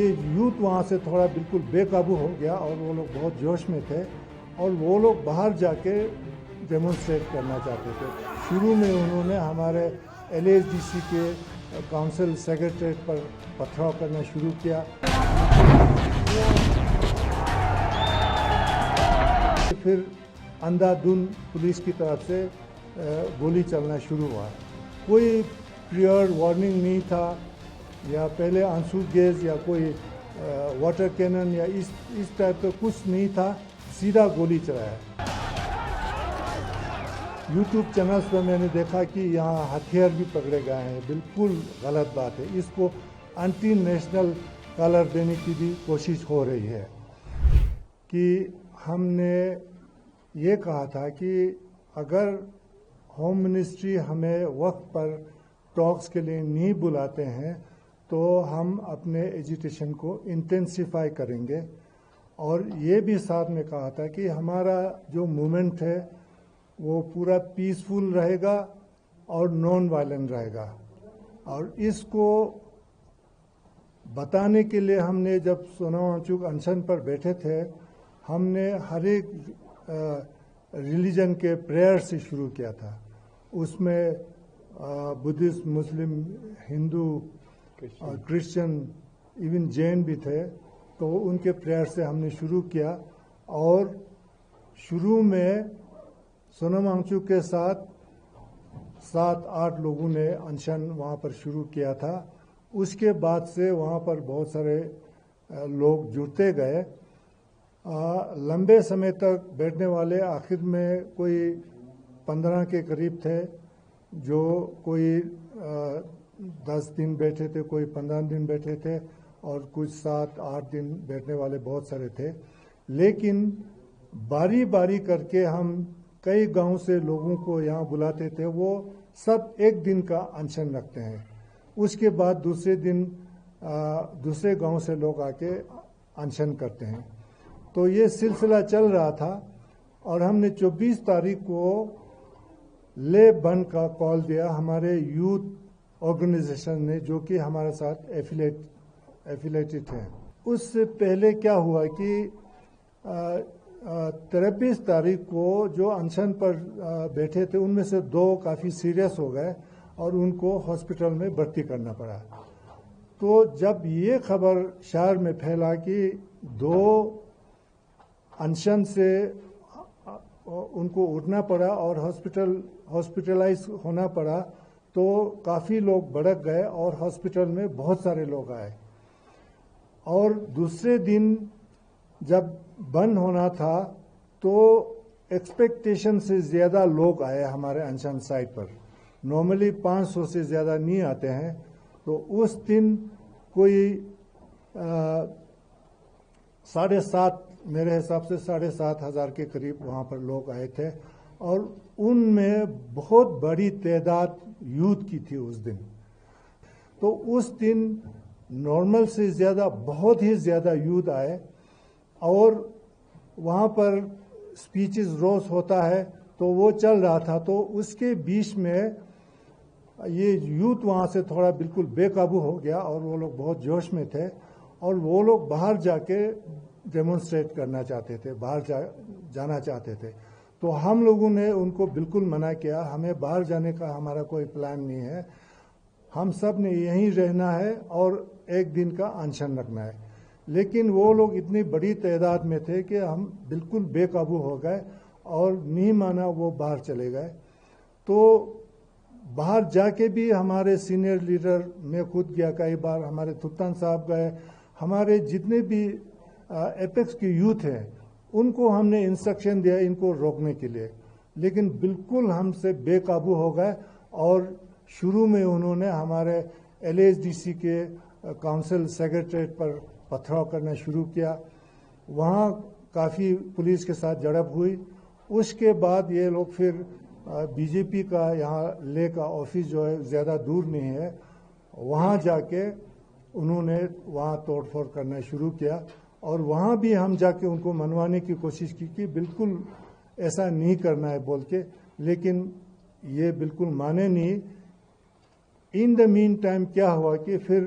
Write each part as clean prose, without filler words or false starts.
یہ یوتھ وہاں سے تھوڑا بالکل بے قابو ہو گیا اور وہ لوگ بہت جوش میں تھے اور وہ لوگ باہر جا کے ڈیمونسٹریٹ کرنا چاہتے تھے۔ شروع میں انہوں نے ہمارے LASDC کے کونسل سیکریٹریٹ پر پتھراؤ کرنا شروع کیا۔ پھر اندھا دھند پولیس کی طرف سے گولی چلنا شروع ہوا۔ کوئی پریئر وارننگ نہیں تھا یا پہلے آنسو گیس یا کوئی واٹر کینن یا اس ٹائپ کا کچھ نہیں تھا، سیدھا گولی چلایا۔ یوٹیوب چینلز پہ میں نے دیکھا کہ یہاں ہتھیار بھی پکڑے گئے ہیں، بالکل غلط بات ہے۔ اس کو انٹی نیشنل کلر دینے کی بھی کوشش ہو رہی ہے کہ ہم نے یہ کہا تھا کہ اگر ہوم منسٹری ہمیں وقت پر ٹاکس کے لیے نہیں بلاتے ہیں تو ہم اپنے ایجیٹیشن کو انٹینسیفائی کریں گے، اور یہ بھی ساتھ میں کہا تھا کہ ہمارا جو موومنٹ ہے وہ پورا پیسفل رہے گا اور نان وائلنٹ رہے گا۔ اور اس کو بتانے کے لیے ہم نے جب سونم وانگچک انشن پر بیٹھے تھے، ہم نے ہر ایک ریلیجن کے پریئر سے شروع کیا تھا۔ اس میں بدھسٹ، مسلم، ہندو اور کرسچن، ایون جین بھی تھے، تو ان کے پریئر سے ہم نے شروع کیا۔ اور شروع میں سونم وانگچک کے ساتھ 7-8 لوگوں نے انشن وہاں پر شروع کیا تھا۔ اس کے بعد سے وہاں پر بہت سارے لوگ جڑتے گئے۔ لمبے سمے تک بیٹھنے والے آخر میں کوئی 15 کے قریب تھے، جو کوئی 10 دن بیٹھے تھے، کوئی 15 دن بیٹھے تھے، اور کچھ 7-8 دن بیٹھنے والے بہت سارے تھے۔ لیکن باری باری کر کے ہم کئی گاؤں سے لوگوں کو یہاں بلاتے تھے، وہ سب ایک دن کا انشن رکھتے ہیں۔ اس کے بعد دوسرے دن دوسرے گاؤں سے لوگ آ کے انشن کرتے ہیں۔ تو یہ سلسلہ چل رہا تھا، اور ہم نے 24 تاریخ کو لے بند کا کال دیا ہمارے یوتھ آرگنائزیشن نے، جو کہ ہمارے ساتھ ایفیلیٹڈ ہیں۔ اس سے پہلے کیا ہوا کہ 23 تاریخ کو جو انشن پر بیٹھے تھے ان میں سے 2 کافی سیریس ہو گئے اور ان کو ہاسپٹل میں بھرتی کرنا پڑا۔ تو جب یہ خبر شہر میں پھیلا کہ 2 انشن سے ان کو اٹھنا پڑا اور ہاسپٹلائز ہونا پڑا، تو کافی لوگ بھڑک گئے اور ہاسپٹل میں بہت سارے لوگ آئے۔ اور دوسرے دن جب بند ہونا تھا تو ایکسپیکٹیشن سے زیادہ لوگ آئے ہمارے انشن سائٹ پر۔ نارملی 500 سے زیادہ نہیں آتے ہیں، تو اس دن کوئی 7.5 میرے حساب سے 7,500 کے قریب وہاں پر لوگ آئے تھے، اور ان میں بہت بڑی تعداد یوتھ کی تھی اس دن۔ تو اس دن نارمل سے زیادہ، بہت ہی زیادہ یوتھ آئے، اور وہاں پر اسپیچز روز ہوتا ہے تو وہ چل رہا تھا۔ تو اس کے بیچ میں یہ یوتھ وہاں سے تھوڑا بالکل بے قابو ہو گیا اور وہ لوگ بہت جوش میں تھے، اور وہ لوگ باہر جا کے ڈیمونسٹریٹ کرنا چاہتے تھے، باہر جانا چاہتے تھے۔ تو ہم لوگوں نے ان کو بالکل منع کیا، ہمیں باہر جانے کا ہمارا کوئی پلان نہیں ہے، ہم سب نے یہیں رہنا ہے اور ایک دن کا انشن رکھنا ہے۔ لیکن وہ لوگ اتنی بڑی تعداد میں تھے کہ ہم بالکل بے قابو ہو گئے اور نہیں مانا، وہ باہر چلے گئے۔ تو باہر جا کے بھی ہمارے سینئر لیڈر، میں خود گیا کئی بار، ہمارے تھتن صاحب گئے، ہمارے جتنے بھی ایپیکس کے یوتھ ہیں ان کو ہم نے انسٹرکشن دیا ان کو روکنے کے لیے، لیکن بالکل ہم سے بے قابو ہو گئے۔ اور شروع میں انہوں نے ہمارے LASDC کے کونسل سیکریٹریٹ پر پتھراؤ کرنا شروع کیا، وہاں کافی پولیس کے ساتھ جھڑپ ہوئی۔ اس کے بعد یہ لوگ پھر BJP کا یہاں لے کا آفس جو ہے زیادہ دور نہیں ہے، وہاں جا کے انہوں نے وہاں توڑ پھوڑ کرنا شروع کیا، اور وہاں بھی ہم جا کے ان کو منوانے کی کوشش کی کہ بالکل ایسا نہیں کرنا ہے بول کے، لیکن یہ بالکل مانے نہیں۔ ان دا مین ٹائم کیا ہوا کہ پھر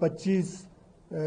25